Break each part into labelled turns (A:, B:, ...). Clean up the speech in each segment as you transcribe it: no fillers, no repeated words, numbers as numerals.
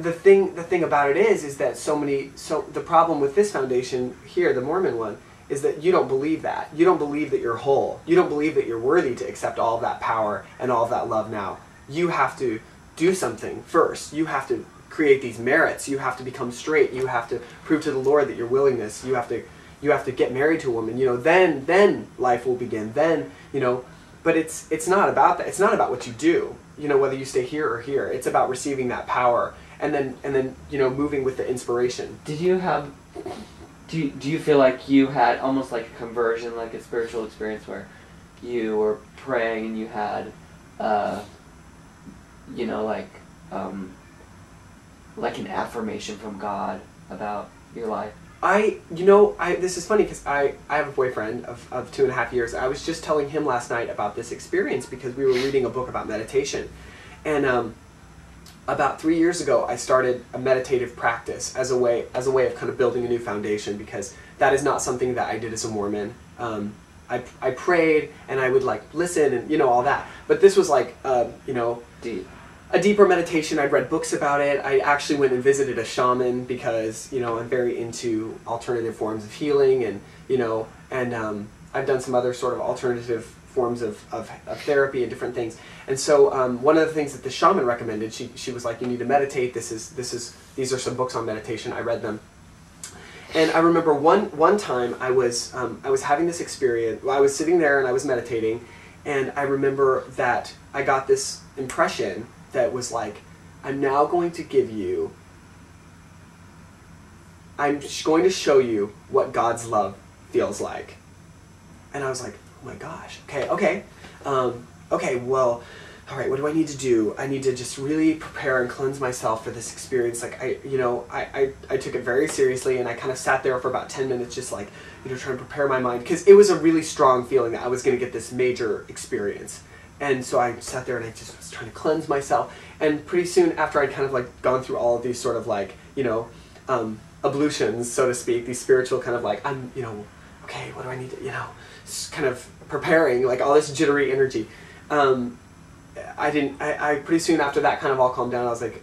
A: the thing about it is that the problem with this foundation here, the Mormon one, is that you don't believe that. You don't believe that you're whole. You don't believe that you're worthy to accept all of that power and all of that love now. You have to do something first. You have to create these merits. You have to become straight. You have to prove to the Lord that your willingness. You have to get married to a woman. Then life will begin. Then, but it's not about that. It's not about what you do. Whether you stay here or here. It's about receiving that power and then moving with the inspiration.
B: Did you have? Do you feel like you had almost like a conversion, like a spiritual experience where you were praying and you had, like an affirmation from God about your life?
A: This is funny because I have a boyfriend of 2.5 years. I was just telling him last night about this experience because we were reading a book about meditation. And about 3 years ago, I started a meditative practice as a way of kind of building a new foundation, because that is not something that I did as a Mormon. I prayed and I would like listen and all that, but this was like
B: Deep.
A: A deeper meditation. I'd read books about it. I actually went and visited a shaman because I'm very into alternative forms of healing, and I've done some other sort of alternative forms of therapy and different things. And so one of the things that the shaman recommended, she was like, you need to meditate. These are some books on meditation. I read them. And I remember one time I was having this experience. Well, I was sitting there and I was meditating, and I remember that I got this impression that was like, I'm going to show you what God's love feels like. And I was like, oh my gosh, okay, well, all right, what do I need to do? I need to just really prepare and cleanse myself for this experience. Like, I took it very seriously, and I kind of sat there for about 10 minutes just like, trying to prepare my mind, because it was a really strong feeling that I was going to get this major experience. And so I sat there and I just was trying to cleanse myself. And pretty soon after I'd kind of like gone through all of these sort of like, ablutions, so to speak, these spiritual kind of like, okay, what do I need to, kind of preparing, like all this jittery energy. I pretty soon after that kind of all calmed down. I was like,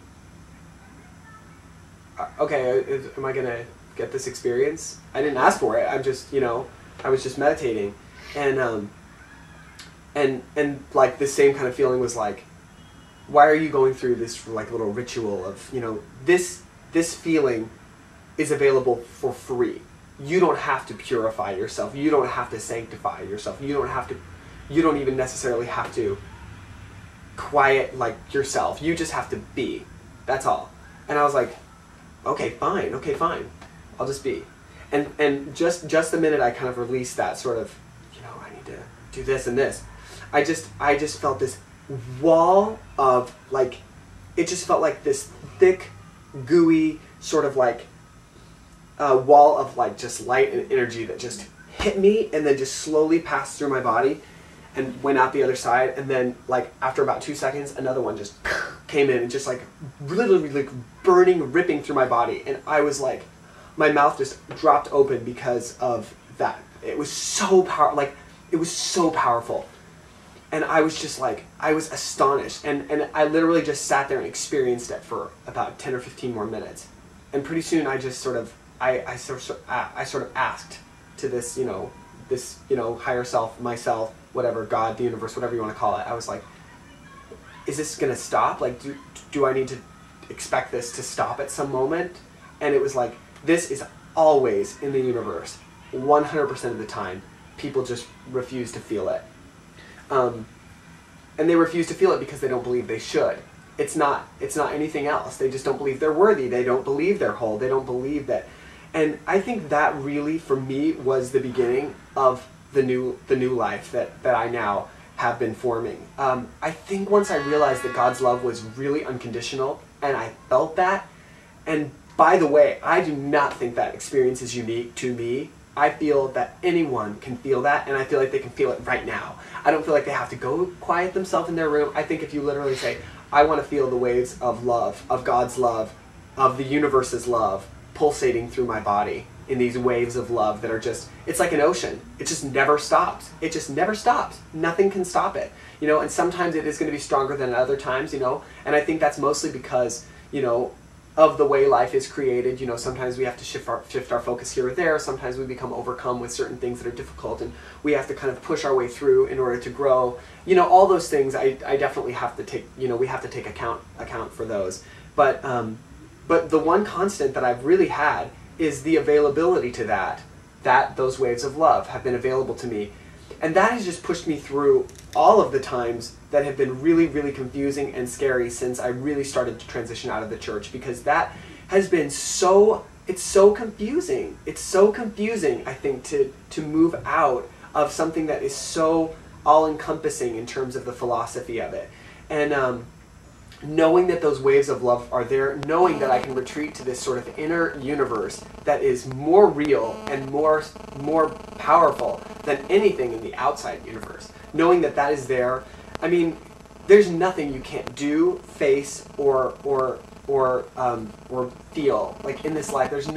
A: okay, am I going to get this experience? I didn't ask for it. I'm just, I was just meditating. And like the same kind of feeling was like, why are you going through this like little ritual of, this feeling is available for free. You don't have to purify yourself. You don't have to sanctify yourself. You don't even necessarily have to quiet like yourself. You just have to be. That's all. And I was like, okay, fine. I'll just be. And just the minute I kind of released that sort of, I need to do this and this, I just felt this wall of like, it just felt like this thick, gooey sort of like wall of like just light and energy that just hit me and then just slowly passed through my body and went out the other side. And then like after about 2 seconds, another one just came in and just like literally like burning, ripping through my body. And I was like, my mouth just dropped open because of that. It was so powerful. And I was just like, I was astonished. And I literally just sat there and experienced it for about 10 or 15 more minutes. And pretty soon I just sort of, I sort of asked to this, higher self, myself, whatever, God, the universe, whatever you want to call it. I was like, is this going to stop? Like, do I need to expect this to stop at some moment? And it was like, this is always in the universe, 100% of the time. People just refuse to feel it. And they refuse to feel it because they don't believe they should. It's not anything else. They just don't believe they're worthy. They don't believe they're whole. They don't believe that. And I think that really, for me, was the beginning of the new life that I now have been forming. I think once I realized that God's love was really unconditional, and I felt that, and by the way, I do not think that experience is unique to me. I feel that anyone can feel that, and I feel like they can feel it right now. I don't feel like they have to go quiet themselves in their room. I think if you literally say, I want to feel the waves of love, of God's love, of the universe's love, pulsating through my body in these waves of love that are just, it's like an ocean. It just never stops. It just never stops. Nothing can stop it. And sometimes it is going to be stronger than other times, and I think that's mostly because, of the way life is created. You know, sometimes we have to shift our focus here or there. Sometimes we become overcome with certain things that are difficult, and we have to kind of push our way through in order to grow. You know, all those things I definitely have to take, you know, we have to take account for those. But the one constant that I've really had is the availability to that those waves of love have been available to me. And that has just pushed me through all of the times that have been really, really confusing and scary since I really started to transition out of the church, because that has been it's so confusing. It's so confusing, I think, to move out of something that is so all-encompassing in terms of the philosophy of it. And knowing that those waves of love are there, knowing that I can retreat to this sort of inner universe that is more real and more powerful than anything in the outside universe. Knowing that that is there, I mean, there's nothing you can't do, face, or feel like in this life. There's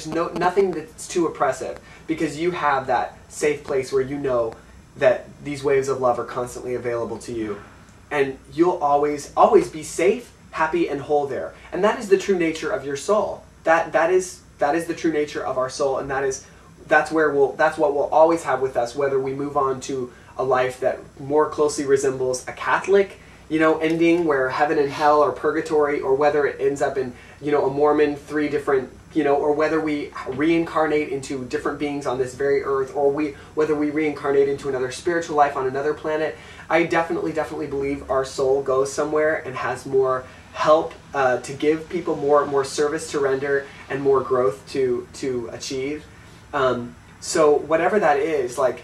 A: nothing that's too oppressive, because you have that safe place where you know that these waves of love are constantly available to you. And you'll always be safe, happy, and whole there. And that is the true nature of your soul. That is the true nature of our soul, and that's what we'll always have with us, whether we move on to a life that more closely resembles a Catholic, you know, ending where heaven and hell are purgatory, or whether it ends up in, you know, a Mormon, 3 different, you know, or whether we reincarnate into different beings on this very earth, or whether we reincarnate into another spiritual life on another planet. I definitely believe our soul goes somewhere and has more help to give people, more service to render, and more growth to achieve. So whatever that is, like,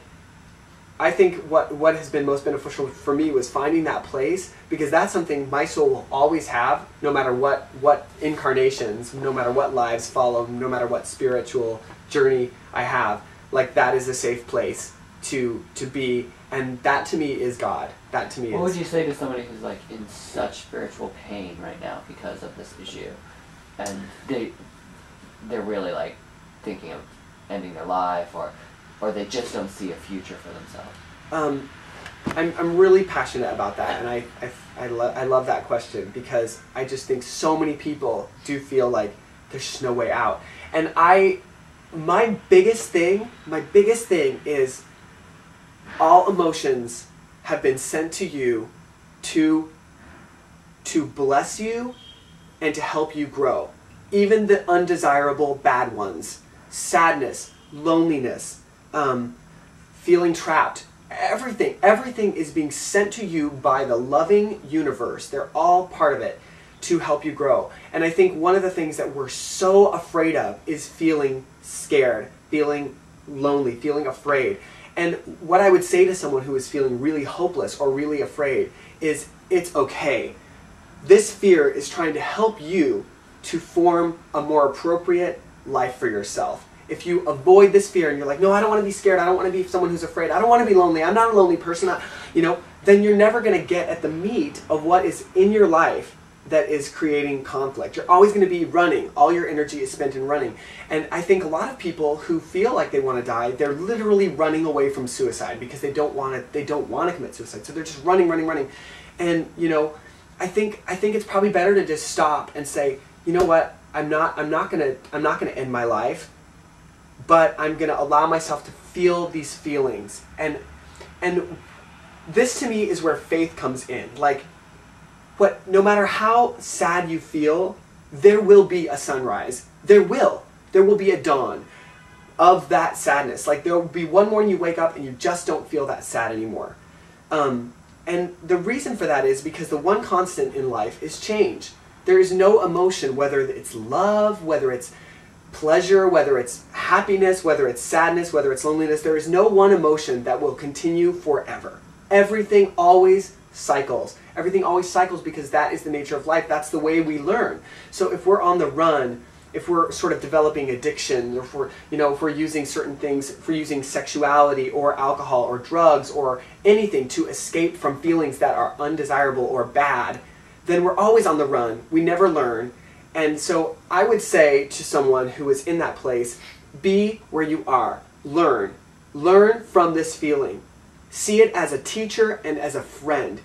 A: I think what has been most beneficial for me was finding that place, because that's something my soul will always have, no matter what incarnations, no matter what lives follow, no matter what spiritual journey I have. Like, that is a safe place to be, and that to me is God. That to me is...
B: What would you say to somebody who's like in such spiritual pain right now because of this issue, and they're really like thinking of ending their life, or they just don't see a future for themselves?
A: I'm really passionate about that, and I love that question, because I just think so many people do feel like there's just no way out. And my biggest thing is all emotions have been sent to you to bless you and to help you grow. Even the undesirable bad ones, sadness, loneliness, feeling trapped, everything is being sent to you by the loving universe. They're all part of it to help you grow. And I think one of the things that we're so afraid of is feeling scared, feeling lonely, feeling afraid. And what I would say to someone who is feeling really hopeless or really afraid is, it's okay. This fear is trying to help you to form a more appropriate life for yourself. If you avoid this fear and you're like, no, I don't want to be scared, I don't want to be someone who's afraid, I don't want to be lonely, I'm not a lonely person, then you're never going to get at the meat of what is in your life that is creating conflict. You're always going to be running. All your energy is spent in running. And I think a lot of people who feel like they want to die, they're literally running away from suicide because they don't want to commit suicide. So they're just running. And I think it's probably better to just stop and say, you know what? I'm not going to end my life, but I'm going to allow myself to feel these feelings. And this to me is where faith comes in. Like, no matter how sad you feel, there will be a sunrise. There will be a dawn of that sadness. Like, there will be one morning you wake up and you just don't feel that sad anymore. And the reason for that is because the one constant in life is change. There is no emotion, whether it's love, whether it's pleasure, whether it's happiness, whether it's sadness, whether it's loneliness. There is no one emotion that will continue forever. Everything always cycles. Everything always cycles because that is the nature of life. That's the way we learn. So if we're on the run, if we're sort of developing addiction, or if we're using certain things, if we're using sexuality or alcohol or drugs or anything to escape from feelings that are undesirable or bad, then we're always on the run. We never learn. And so I would say to someone who is in that place, be where you are. Learn. Learn from this feeling. See it as a teacher and as a friend.